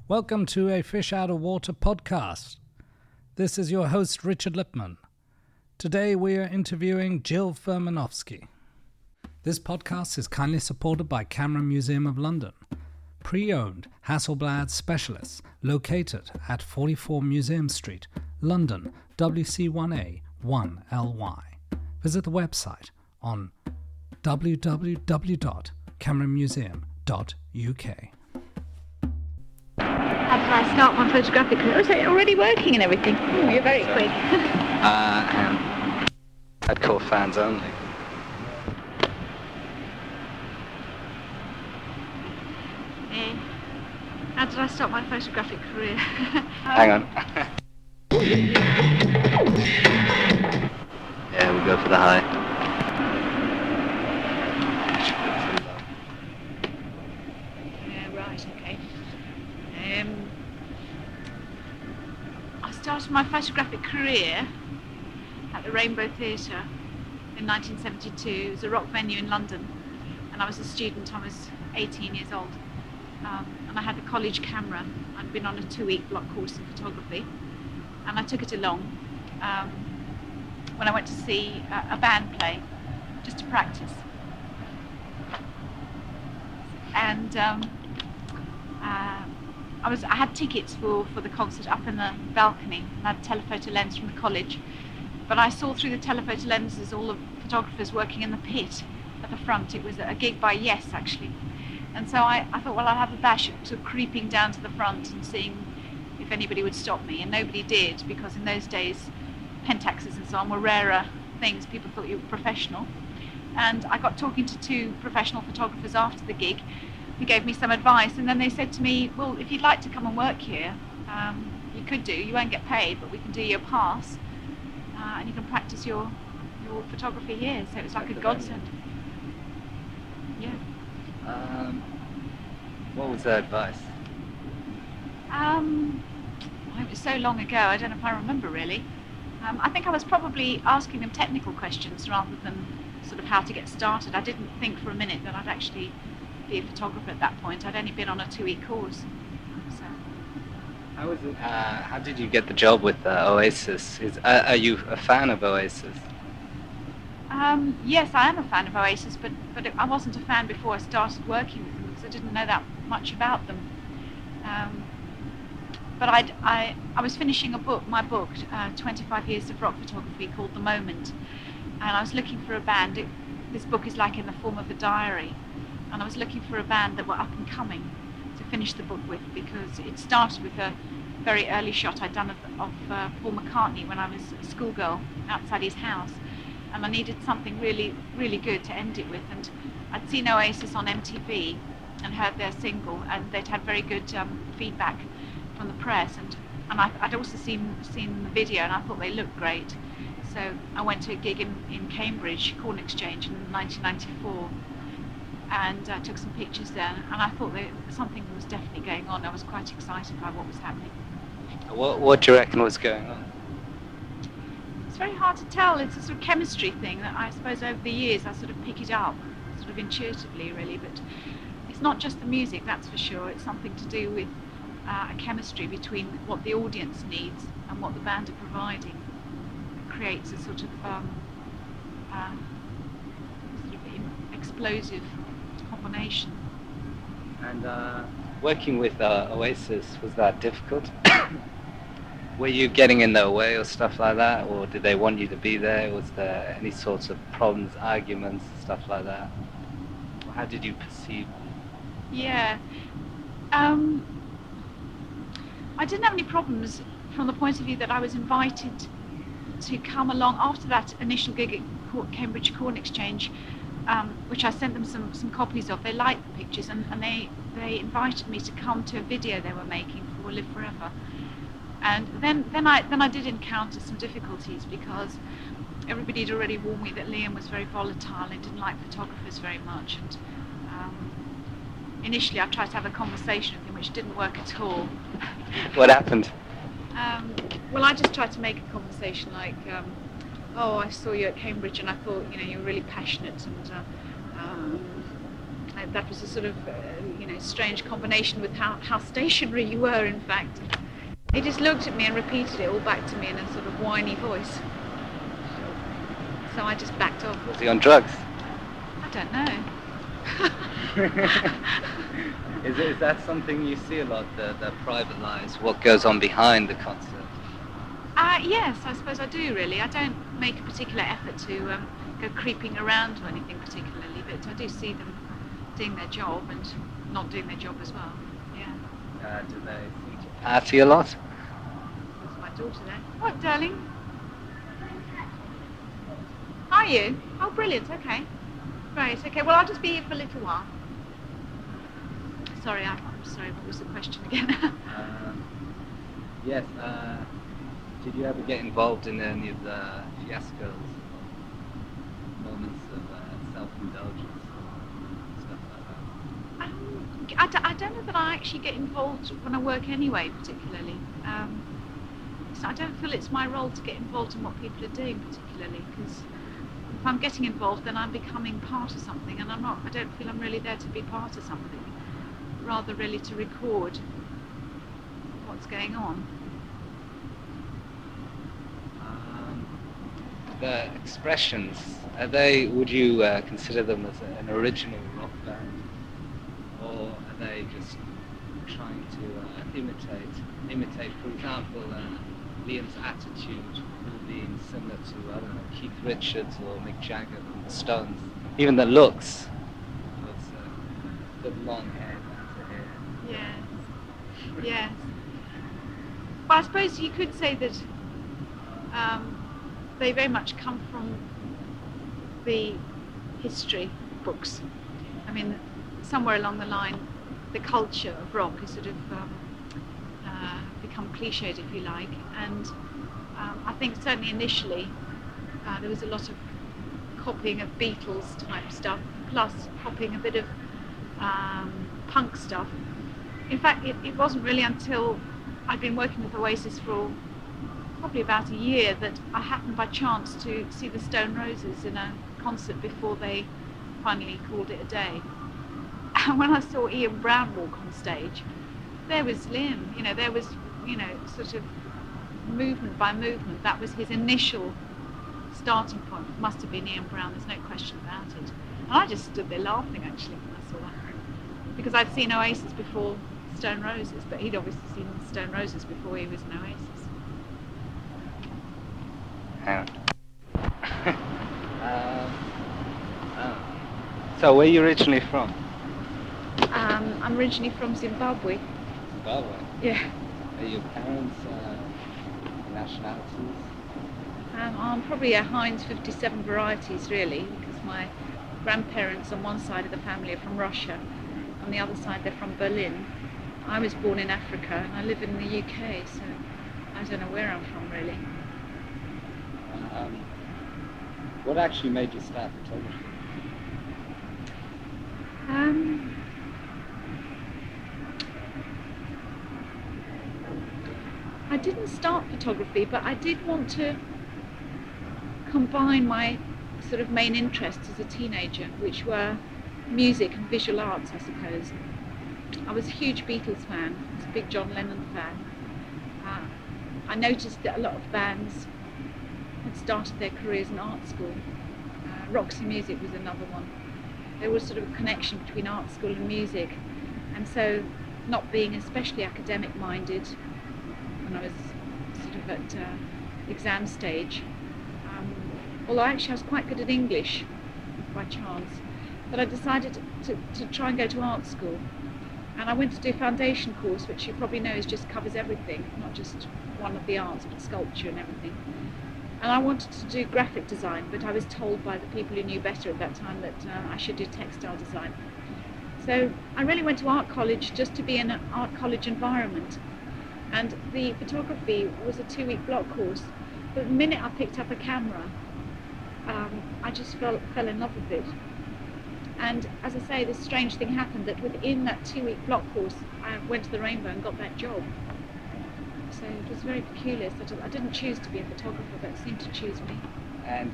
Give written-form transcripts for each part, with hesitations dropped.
Welcome to a Fish Out of Water podcast. This is your host, Richard Lipman. Today we are interviewing Jill Furmanovsky. This podcast is kindly supported by Camera Museum of London, pre-owned Hasselblad specialists located at 44 Museum Street, London, WC1A 1LY. Visit the website on www.cameramuseum.uk. How did I start my photographic career? Was it already working and everything? Oh, you're very quick. Hardcore fans only. How did I start my photographic career? Hang on. Yeah, we'll go for the high. I started my photographic career at the Rainbow Theatre in 1972. It was a rock venue in London, and I was a student. I was 18 years old, and I had a college camera. I'd been on a 2-week block course in photography, and I took it along when I went to see a band play, just to practice. And I had tickets for the concert up in the balcony, and I had a telephoto lens from the college. But I saw through the telephoto lenses all the photographers working in the pit at the front. It was a gig by Yes, actually. And so I thought, well, I'll have a bash at sort of creeping down to the front and seeing if anybody would stop me. And nobody did, because in those days, Pentaxes and so on were rarer things. People thought you were professional. And I got talking to 2 professional photographers after the gig, who gave me some advice, and then they said to me, well, if you'd like to come and work here, you could do. You won't get paid, but we can do your pass, and you can practice your photography here. So it was like a godsend. Yeah. What was their advice? It was so long ago, I don't know if I remember really. I think I was probably asking them technical questions rather than sort of how to get started. I didn't think for a minute that I'd actually be a photographer at that point. I'd only been on a 2-week course. So. How was it? How did you get the job with Oasis? Are you a fan of Oasis? Yes, I am a fan of Oasis, but I wasn't a fan before I started working with them, because I didn't know that much about them. But I was finishing my book, 25 Years of Rock Photography, called The Moment, and I was looking for a band. This book is like in the form of a diary. And I was looking for a band that were up and coming to finish the book with, because it started with a very early shot I'd done of Paul McCartney when I was a schoolgirl outside his house, and I needed something really, really good to end it with. And I'd seen Oasis on MTV and heard their single, and they'd had very good feedback from the press, and I'd also seen the video, and I thought they looked great. So I went to a gig in Cambridge, Corn Exchange, in 1994. And took some pictures there, and I thought that something was definitely going on. I was quite excited by what was happening. What do you reckon was going on? It's very hard to tell. It's a sort of chemistry thing that I suppose over the years I sort of pick it up, sort of intuitively really, but it's not just the music, that's for sure. It's something to do with a chemistry between what the audience needs and what the band are providing. It creates a sort of explosive combination. And working with Oasis, was that difficult? Were you getting in their way or stuff like that, or did they want you to be there? Was there any sorts of problems, arguments, stuff like that? How did you perceive? Yeah, I didn't have any problems from the point of view that I was invited to come along after that initial gig at Cambridge Corn Exchange, which I sent them some copies of. They liked the pictures, and they invited me to come to a video they were making for Live Forever. And then I did encounter some difficulties, because everybody had already warned me that Liam was very volatile and didn't like photographers very much. And initially I tried to have a conversation with him, which didn't work at all. What happened? Well, I just tried to make a conversation like, oh, I saw you at Cambridge and I thought, you were really passionate, and that was a sort of, strange combination with how stationary you were, in fact. He just looked at me and repeated it all back to me in a sort of whiny voice. So I just backed off. Was he on drugs? I don't know. Is that something you see a lot, the private lives, what goes on behind the concert? Yes, I suppose I do, really. I don't make a particular effort to go creeping around or anything particularly, but I do see them doing their job and not doing their job as well. Yeah. Do they seem to party a lot? That's my daughter there. What, darling? Are you? Oh, brilliant. Okay. Right. Okay. Well, I'll just be here for a little while. Sorry, I'm sorry. What was the question again? Yes. Did you ever get involved in any of the fiascos, moments of self-indulgence, stuff like that? I don't know that I actually get involved when I work anyway, particularly. So I don't feel it's my role to get involved in what people are doing, particularly, because if I'm getting involved, then I'm becoming part of something, and I don't feel I'm really there to be part of something, rather really to record what's going on. The Expressions, would you consider them as an original rock band, or are they just trying to imitate, for example, Liam's attitude being similar to, I don't know, Keith Richards or Mick Jagger from the Stones? Even the looks, with the long hair down to here. Yes, yes. Well, I suppose you could say that they very much come from the history books. I mean, somewhere along the line, the culture of rock has sort of become cliched, if you like, and I think certainly initially there was a lot of copying of Beatles type stuff, plus copying a bit of punk stuff. In fact, it wasn't really until I'd been working with Oasis for probably about a year that I happened by chance to see the Stone Roses in a concert before they finally called it a day. And when I saw Ian Brown walk on stage, there was Liam, there was, sort of movement by movement. That was his initial starting point. It must have been Ian Brown, there's no question about it. And I just stood there laughing, actually, when I saw that. Because I'd seen Oasis before Stone Roses, but he'd obviously seen Stone Roses before he was in Oasis. So where are you originally from? I'm originally from Zimbabwe. Zimbabwe? Yeah. Are your parents nationalities? I'm probably a Heinz 57 varieties, really, because my grandparents on one side of the family are from Russia, on the other side they're from Berlin. I was born in Africa and I live in the UK, so I don't know where I'm from, really. What actually made you start photography? I didn't start photography, but I did want to combine my sort of main interests as a teenager, which were music and visual arts, I suppose. I was a huge Beatles fan, I was a big John Lennon fan. I noticed that a lot of bands had started their careers in art school. Roxy Music was another one. There was sort of a connection between art school and music, and so not being especially academic minded when I was sort of at exam stage, although actually I was quite good at English by chance, but I decided to try and go to art school, and I went to do a foundation course, which you probably know just covers everything, not just one of the arts but sculpture and everything. And I wanted to do graphic design, but I was told by the people who knew better at that time that I should do textile design. So I really went to art college just to be in an art college environment. And the photography was a 2-week block course. But the minute I picked up a camera, I just fell in love with it. And as I say, this strange thing happened that within that 2-week block course, I went to the Rainbow and got that job. So it was very peculiar. I didn't choose to be a photographer, but it seemed to choose me. And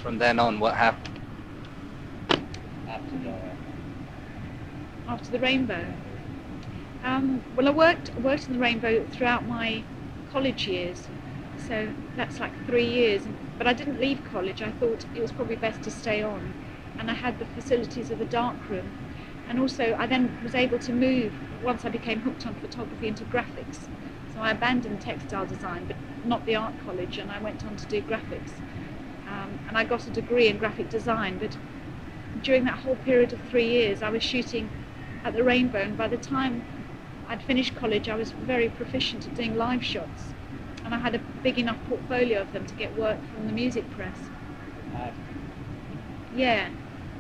from then on, what happened? After after the Rainbow. Well, I worked in the Rainbow throughout my college years, so that's like 3 years. But I didn't leave college. I thought it was probably best to stay on, and I had the facilities of a darkroom, and also I then was able to move once I became hooked on photography into graphics. So I abandoned textile design, but not the art college, and I went on to do graphics. And I got a degree in graphic design, but during that whole period of 3 years I was shooting at the Rainbow, and by the time I'd finished college I was very proficient at doing live shots, and I had a big enough portfolio of them to get work from the music press. Yeah,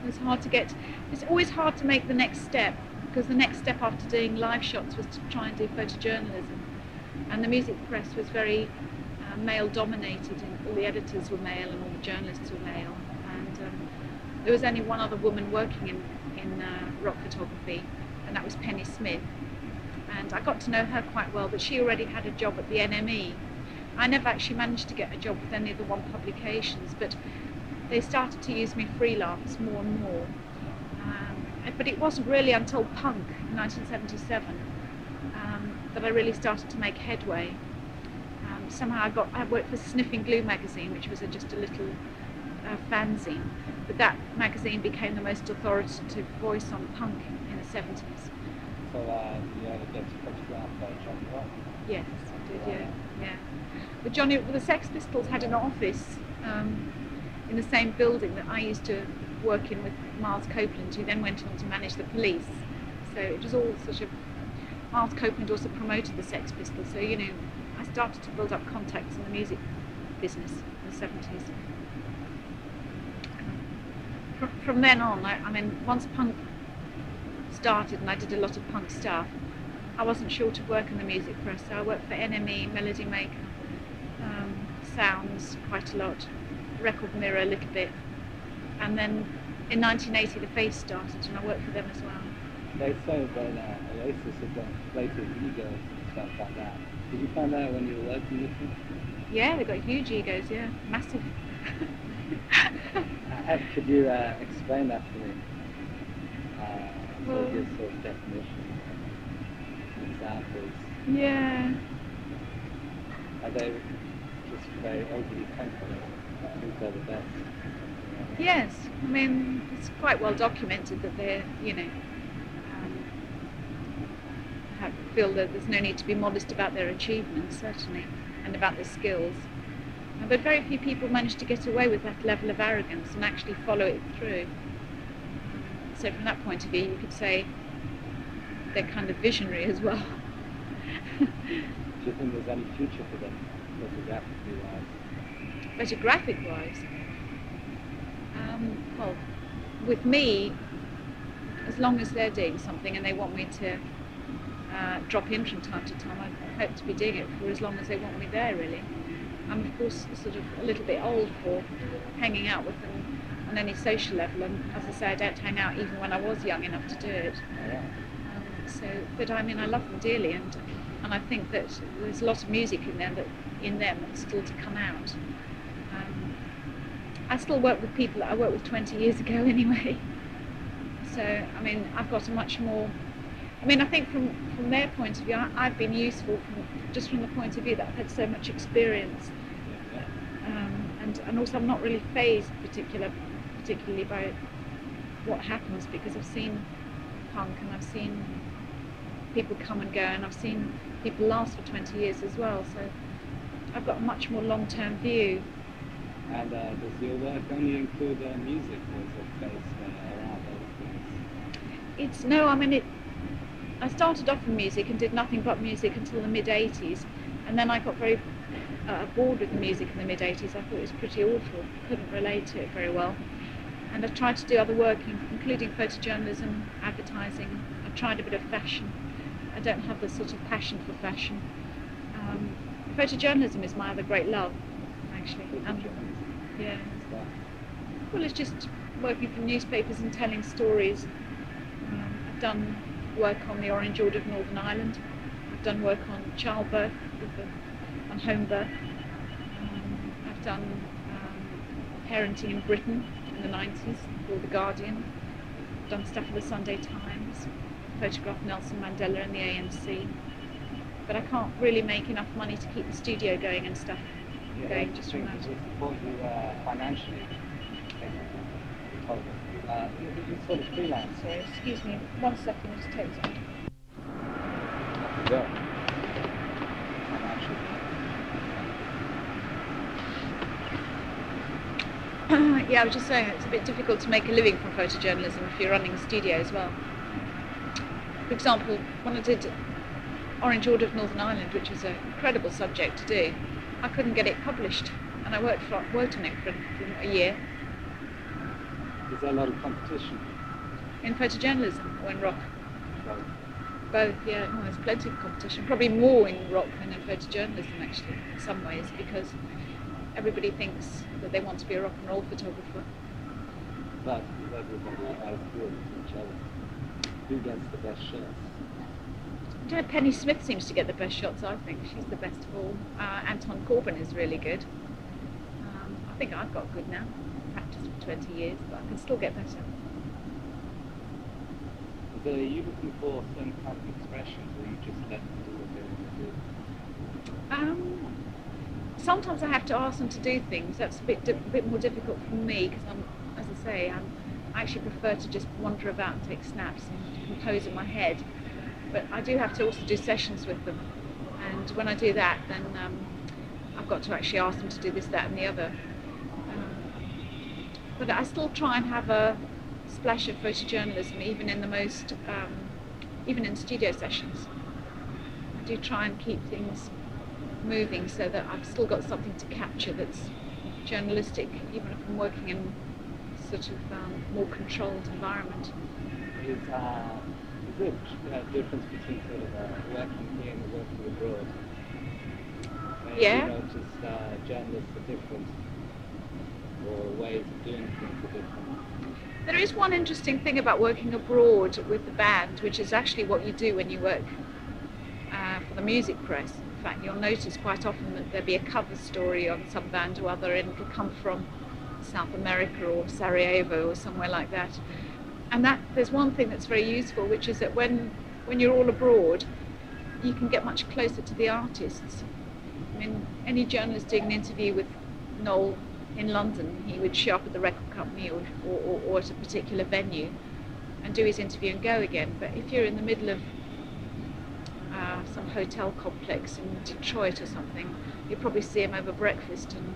it was hard to get. It's always hard to make the next step, because the next step after doing live shots was to try and do photojournalism, and the music press was very male dominated, and all the editors were male and all the journalists were male, and there was only one other woman working in rock photography, and that was Penny Smith, and I got to know her quite well, but she already had a job at the NME. I never actually managed to get a job with any of the One publications, but they started to use me freelance more and more. But it wasn't really until Punk in 1977 that I really started to make headway. Somehow I worked for Sniffing Glue magazine, which was just a little fanzine, but that magazine became the most authoritative voice on punk in the 70s. So you ever get to photograph Johnny Rock? Yes, I did, yeah. But the Sex Pistols had an office in the same building that I used to work in with Miles Copeland, who then went on to manage the Police. So it was all sort of, Miles Copeland also promoted the Sex Pistols, so I started to build up contacts in the music business in the 70s. From then on, once punk started and I did a lot of punk stuff, I wasn't short of work in the music press, so I worked for NME, Melody Maker, Sounds quite a lot, Record Mirror a little bit, and then in 1980 The Face started and I worked for them as well. They say that Oasis have got inflated egos and stuff like that. Did you find that when you were working with them? Yeah, they've got huge egos, yeah, massive. Could you explain that to me? Well, your sort of definition, examples? Yeah. Are they just very overly confident? I think they're the best. Yes, it's quite well documented that they're, feel that there's no need to be modest about their achievements, certainly, and about their skills. But very few people manage to get away with that level of arrogance and actually follow it through. So from that point of view, you could say they're kind of visionary as well. Do you think there's any future for them, photographically-wise? Photographic-wise? Well, with me, as long as they're doing something and they want me to drop in from time to time, I hope to be doing it for as long as they want me there, really. I'm of course sort of a little bit old for hanging out with them on any social level, and as I say, I don't hang out even when I was young enough to do it. But I love them dearly, and I think that there's a lot of music in them that's still to come out. I still work with people that I worked with 20 years ago anyway. So I've got a much more. I think from their point of view, I've been useful from the point of view that I've had so much experience, and also I'm not really fazed particularly by what happens, because I've seen punk and I've seen people come and go, and I've seen people last for 20 years as well. So I've got a much more long-term view. And does your work only include music, or is it based around those things? I started off in music and did nothing but music until the mid-80s, and then I got very bored with the music in the mid-80s. I thought it was pretty awful, couldn't relate to it very well. And I tried to do other work, including photojournalism, advertising. I've tried a bit of fashion. I don't have the sort of passion for fashion. Photojournalism is my other great love, actually. Yeah. Well, it's just working for newspapers and telling stories. I've done work on the Orange Order of Northern Ireland. I've done work on childbirth, on home birth. I've done parenting in Britain in the 90s for The Guardian. I've done stuff for the Sunday Times. photograph Nelson Mandela and the ANC. But I can't really make enough money to keep the studio going and stuff going just from that. Does it support you financially? You sort of freelance. Sorry, excuse me, 1 second, just take some. Yeah. Yeah, I was just saying it's a bit difficult to make a living from photojournalism if you're running a studio as well. For example, when I did Orange Order of Northern Ireland, which was an incredible subject to do, I couldn't get it published, and I worked on it for a year. Is there a lot of competition? In photojournalism or in rock? Both. Both, yeah. Oh, there's plenty of competition. Probably more in rock than in photojournalism, actually, in some ways, because everybody thinks that they want to be a rock and roll photographer. But is everybody as good as each other? Who gets the best shots? I don't know, Penny Smith seems to get the best shots, I think. She's the best of all. Anton Corbin is really good. I think I've got good now. I've practiced for 20 years, but I can still get better. Are you looking for some kind of expressions, or you just let them do what they want to do? Sometimes I have to ask them to do things. That's a bit more difficult for me because as I say, I actually prefer to just wander about and take snaps and compose in my head. But I do have to also do sessions with them, and when I do that, then I've got to actually ask them to do this, that, and the other. But I still try and have a splash of photojournalism, even in the most, even in studio sessions. I do try and keep things moving so that I've still got something to capture that's journalistic, even if I'm working in sort of more controlled environment. Is there a difference between sort of working here and working abroad? Yeah. You notice journalists are different, or ways of doing things are different? There is one interesting thing about working abroad with the band, which is actually what you do when you work for the music press. In fact, you'll notice quite often that there'll be a cover story on some band or other, and it'll come from South America or Sarajevo or somewhere like that. And that there's one thing that's very useful, which is that when you're all abroad, you can get much closer to the artists. I mean, any journalist doing an interview with Noel in London, he would show up at the record company or at a particular venue and do his interview and go again. But if you're in the middle of some hotel complex in Detroit or something, you probably see him over breakfast and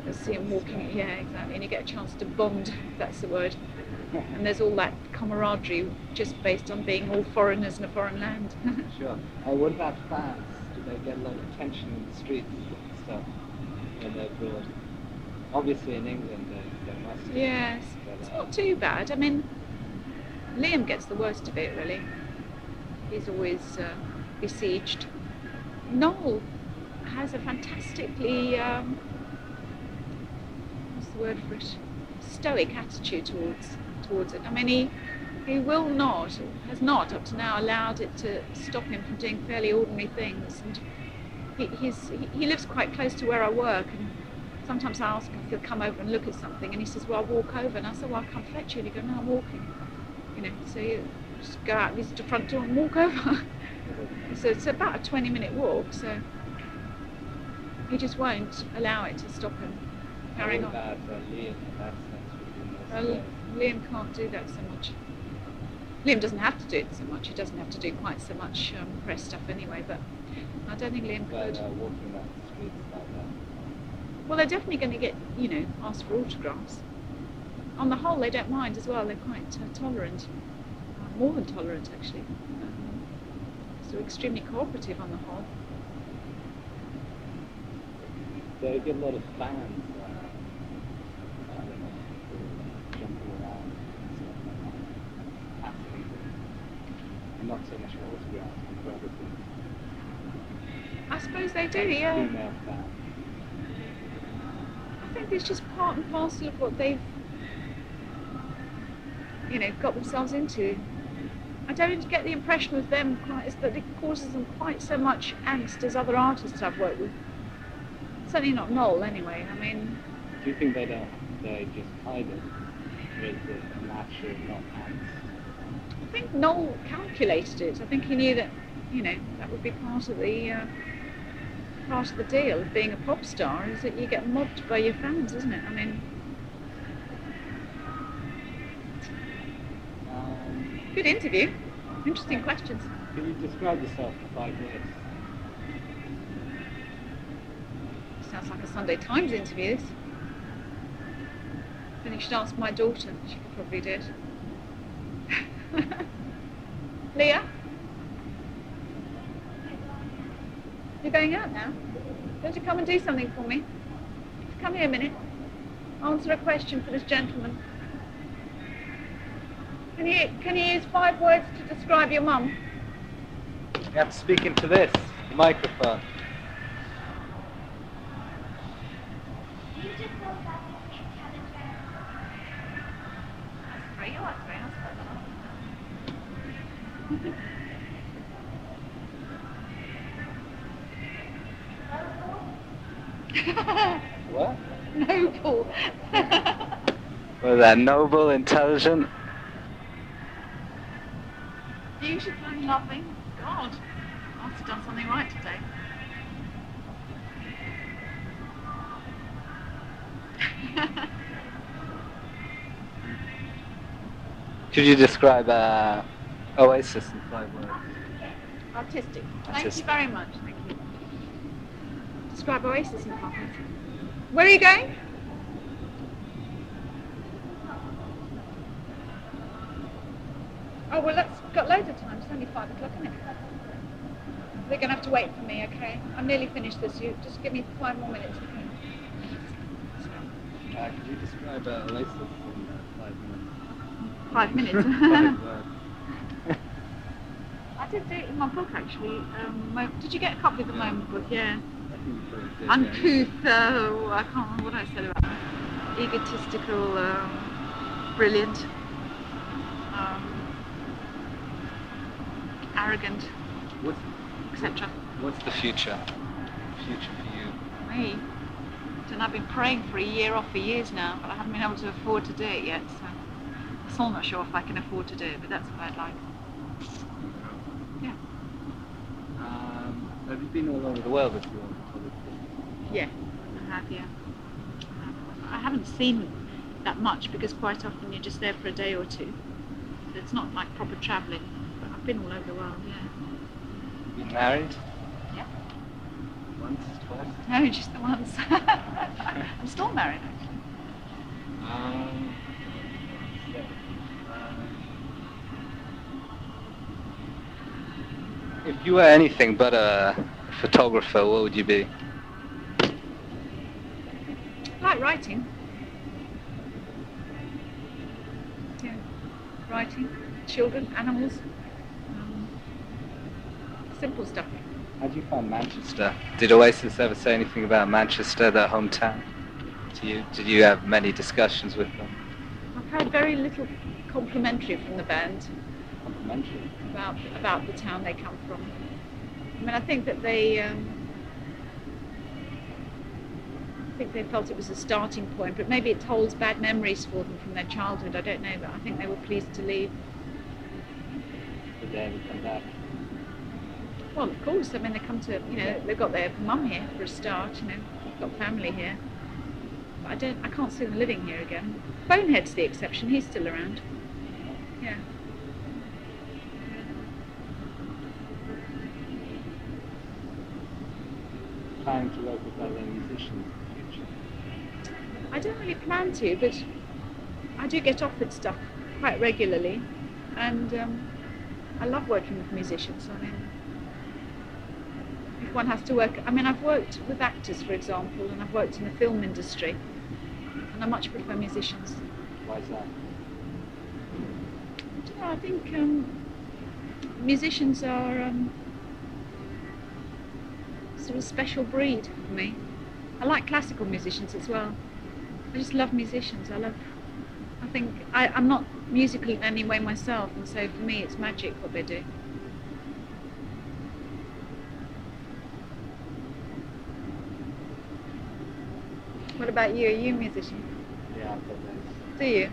you'll see him walking, yeah, exactly, and you get a chance to bond, if that's the word. And there's all that camaraderie just based on being all foreigners in a foreign land. Sure. What about fans? Do they get a lot of attention in the streets and stuff when they're abroad? Obviously in England they must. Yes, it's not too bad. I mean, Liam gets the worst of it, really. He's always besieged. Noel has a fantastically, what's the word for it? Stoic attitude towards it. I mean, he will not, has not up to now allowed it to stop him from doing fairly ordinary things. And he lives quite close to where I work, and sometimes I ask him if he'll come over and look at something, and he says, well, I'll walk over. And I said, well, I'll come fetch you. And he goes, no, I'm walking. You know, so you just go out, visit the front door and walk over. So it's about a 20-minute walk, so he just won't allow it to stop him carrying on. What about Liam in that sense? Liam can't do that so much. Liam doesn't have to do it so much. He doesn't have to do quite so much press stuff anyway, but I don't think Liam could. Walking down the streets like that. Well, they're definitely going to get, asked for autographs. On the whole, they don't mind as well. They're quite tolerant, more than tolerant actually. So extremely cooperative on the whole. They get a lot of fans. I don't know, jumping around and stuff like that. Asking them. And not so much autographs, but other things. I suppose they do, yeah. Female fans. I think it's just part and parcel of what they've, got themselves into. I don't get the impression with them that it causes them quite so much angst as other artists I've worked with. Certainly not Noel, anyway. I mean. Do you think they don't? They just hide it? Or is it a natural, not angst? think Noel calculated it. I think he knew that, that would be part of the deal of being a pop star, is that you get mobbed by your fans, isn't it? I mean, good interview. Interesting questions. Can you describe yourself in 5 words? Sounds like a Sunday Times interview. This. I think you should ask my daughter. She probably did. Leah? You're going out now? Don't you come and do something for me? Come here a minute. Answer a question for this gentleman. Can you use 5 words to describe your mum? You have to speak into this, the microphone. What? Noble. Was that noble, intelligent? Beautiful and loving. God, I must have done something right today. Could you describe Oasis in 5 words? Artistic. Thank you very much. Thank you. Describe Oasis in 5 words. Where are you going? Oh, well, that's got loads of time. It's only 5 o'clock, isn't it? They're going to have to wait for me, okay? I'm nearly finished this. You just give me 5 more minutes. Could you describe Oasis in 5 5 minutes? minutes? 5 words. I did do it in my book, actually. Did you get a copy of the Moment book? Yeah. I think you probably did, Uncouth, I can't remember what I said about that. Egotistical, brilliant, arrogant, etc. What's the future? Future for you? Me? And I've been praying for a year off for years now, but I haven't been able to afford to do it yet, so I'm still not sure if I can afford to do it, but that's what I'd like. Yeah. Have you been all over the world with your photography? Yeah, I have, yeah. I haven't seen that much because quite often you're just there for a day or two. So it's not like proper travelling, but I've been all over the world, yeah. You married? Yeah. Once, twice? No, just the once. I'm still married, actually. If you were anything but a photographer, what would you be? I like writing. Yeah, writing, children, animals, simple stuff. How do you find Manchester? Did Oasis ever say anything about Manchester, their hometown, to you? Did you have many discussions with them? I've had very little complimentary from the band. Complimentary? About the town they come from. I mean, I think that they felt it was a starting point, but maybe it holds bad memories for them from their childhood. I don't know, but I think they were pleased to leave. Did they ever come back? Well, of course. I mean, they come to, they've got their mum here for a start. They've got family here. But I can't see them living here again. Bonehead's the exception. He's still around. Yeah. Planning to work with other musicians in the future? I don't really plan to, but I do get offered stuff quite regularly, and I love working with musicians. I mean, if one has to work, I've worked with actors, for example, and I've worked in the film industry, and I much prefer musicians. Why is that? I think musicians are sort of special breed for me. I like classical musicians as well. I just love musicians. I think I'm not musical in any way myself, and so for me it's magic what they do. What about you? Are you a musician? Yeah, I've got those. Do you?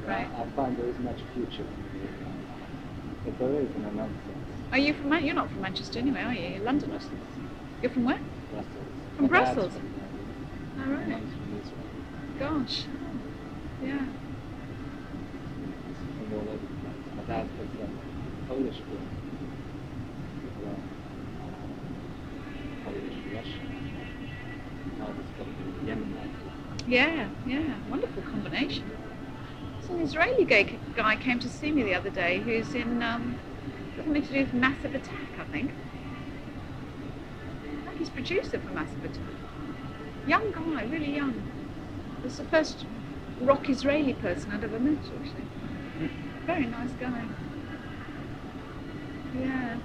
Right. I find there is much future for But there is in another sense. Are you from You're not from Manchester anyway, are you? You're Londoners. You're from where? Brussels. From My dad's Brussels? from All My right. mum's from Israel. Gosh. Yeah. From all over the place. My dad picks up Polish film. Well, Polish, Russian. Now discovered Yemen. Yeah, yeah. Wonderful combination. There's an Israeli guy came to see me the other day who's in something to do with Massive Attack, I think. I think he's producer for Massive Attack. Young guy, really young. It's the first rock Israeli person I'd ever met, actually. Very nice guy. Yeah.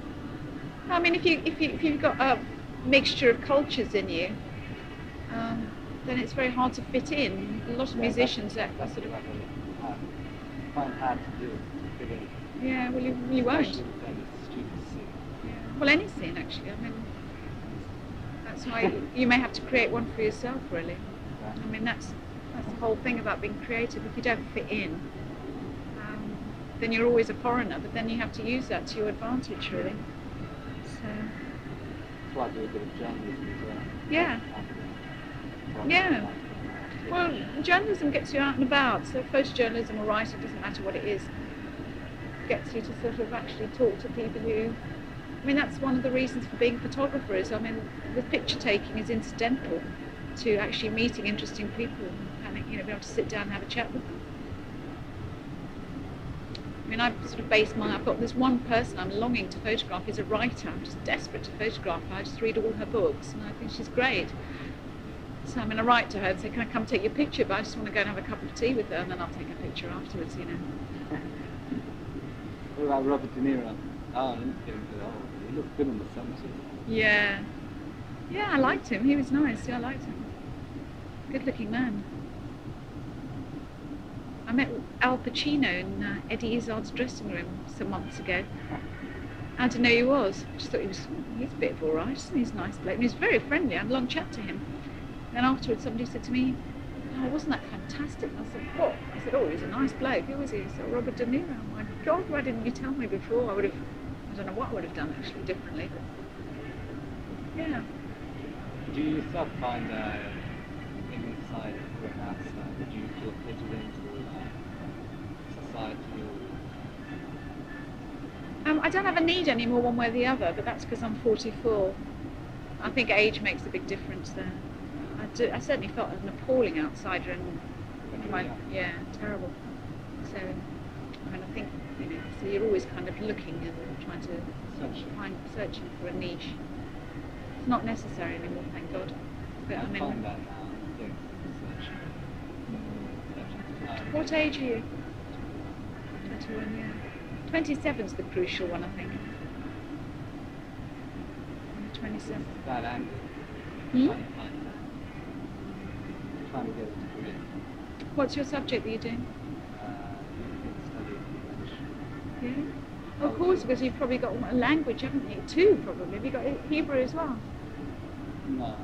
I mean, if you've got a mixture of cultures in you, then it's very hard to fit in. A lot of musicians that that's sort of. Quite hard to do. To fit in. Yeah, well, you won't. Especially within the student scene. Yeah. Well, any scene actually. I mean, that's why you may have to create one for yourself, really. Yeah. I mean, that's the whole thing about being creative. If you don't fit in, then you're always a foreigner. But then you have to use that to your advantage, really. So. That's why I do a bit of journalism as well. Yeah. Yeah. Well, journalism gets you out and about. So photojournalism or writing, doesn't matter what it is, gets you to sort of actually talk to people who. I mean, that's one of the reasons for being a photographer is, I mean, the picture taking is incidental to actually meeting interesting people and, being able to sit down and have a chat with them. I mean, I've sort of based I've got this one person I'm longing to photograph, who's a writer. I'm just desperate to photograph her. I just read all her books and I think she's great. So I'm going to write to her and say, can I come take your picture? But I just want to go and have a cup of tea with her and then I'll take a picture afterwards, What about Robert De Niro? Oh, he looked good in the 70s. Yeah. Yeah, I liked him. He was nice. Yeah, I liked him. Good looking man. I met Al Pacino in Eddie Izzard's dressing room some months ago. I didn't know he was. I just thought he's a bit of all right, isn't he? He's a nice bloke. And he was very friendly. I had a long chat to him. Then afterwards somebody said to me, oh, wasn't that fantastic? And I said, what? I said, oh, he was a nice bloke. Who was he? He said, Robert De Niro. Oh my God, why didn't you tell me before? I don't know what I would have done actually differently. But yeah. Do you yourself find inside or outside? Do you feel fitted into society? I don't have a need anymore one way or the other, but that's because I'm 44. I think age makes a big difference there. I certainly felt an appalling outsider and terrible. So, I mean, I think, so you're always kind of looking and trying to searching for a niche. It's not necessary anymore, thank God. But I find that now, searching. What age are you? 21, yeah. 27's the crucial one, I think. 27. That angle. Trying to get it to Korean. What's your subject that you're doing? Study English. Yeah. Of course, because you've probably got a language, haven't you? Two, probably. Have you got Hebrew as well? No.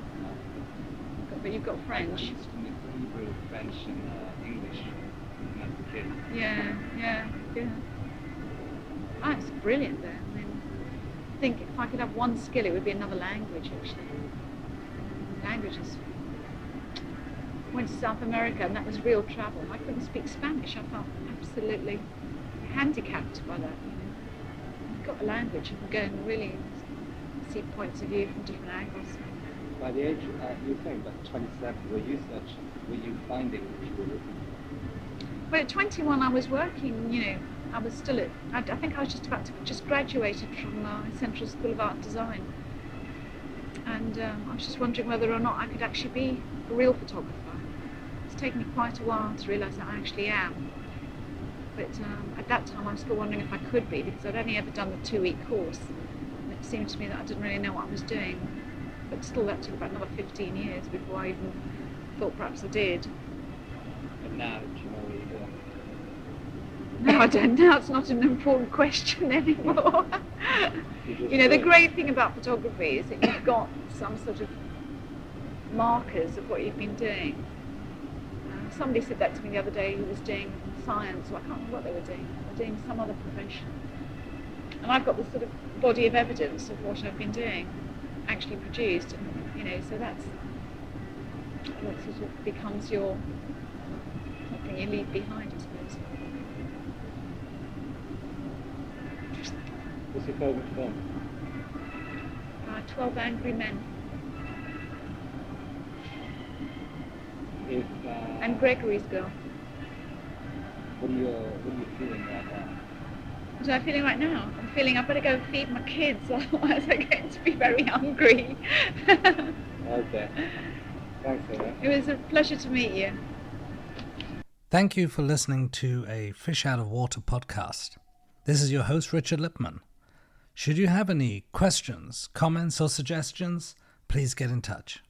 But you've got French. I used to mix Hebrew, French, and English as a kid. Yeah. That's brilliant, though. I mean, I think if I could have one skill, it would be another language, actually. Languages. Went to South America, and that was real travel. I couldn't speak Spanish. I felt absolutely handicapped by that. You've got a language, you can go and really see points of view from different angles. By the age, you were saying about 27, were you finding what you were looking for? Well, at 21 I was working, I was still I think I was just graduated from Central School of Art and Design. And I was just wondering whether or not I could actually be a real photographer. It's taken me quite a while to realise that I actually am. But at that time I was still wondering if I could be, because I'd only ever done the 2-week course. And it seemed to me that I didn't really know what I was doing. But still that took about another 15 years before I even thought perhaps I did. But now, do you know what you're doing? No, I don't. Now it's not an important question anymore. The great thing about photography is that you've got some sort of markers of what you've been doing. Somebody said that to me the other day who was doing science, or I can't remember what they were doing. They were doing some other profession. And I've got this sort of body of evidence of what I've been doing, actually produced, and so that's what sort of becomes something you leave behind, I suppose. What's your favourite film? 12 Angry Men. And Gregory's Girl. What are you feeling right now? What am I feeling right now? I'm feeling I better go feed my kids, otherwise I'm going to be very hungry. Okay. Thanks for that. It was a pleasure to meet you. Thank you for listening to a Fish Out of Water podcast. This is your host, Richard Lipman. Should you have any questions, comments, or suggestions, please get in touch.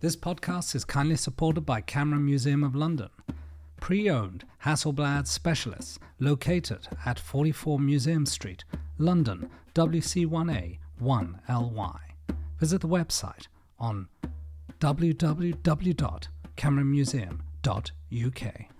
This podcast is kindly supported by Camera Museum of London, pre-owned Hasselblad specialists located at 44 Museum Street, London, WC1A 1LY. Visit the website on www.cameramuseum.uk.